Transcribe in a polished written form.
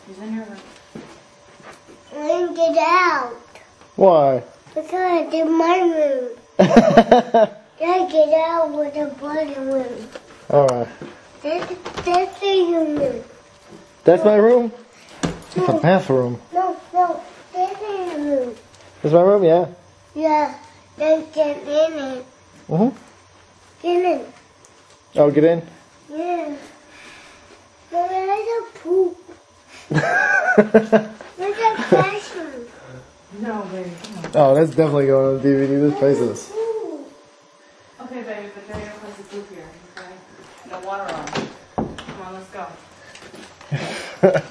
He's in your room. When get out. Why? Because it's in my room. I get out with a bloody room. Alright. That's your room. That's my room? It's a bathroom. No, that's your room. That's my room, yeah. Yeah, then get in it. Mm-hmm. Get in. Oh, get in? Yeah. But there's a poop. There's a classroom. No, baby, come on. Oh, that's definitely going on DVD. This place is. Okay, baby, but there you go, place the poop here, okay? No water on. Come on, let's go.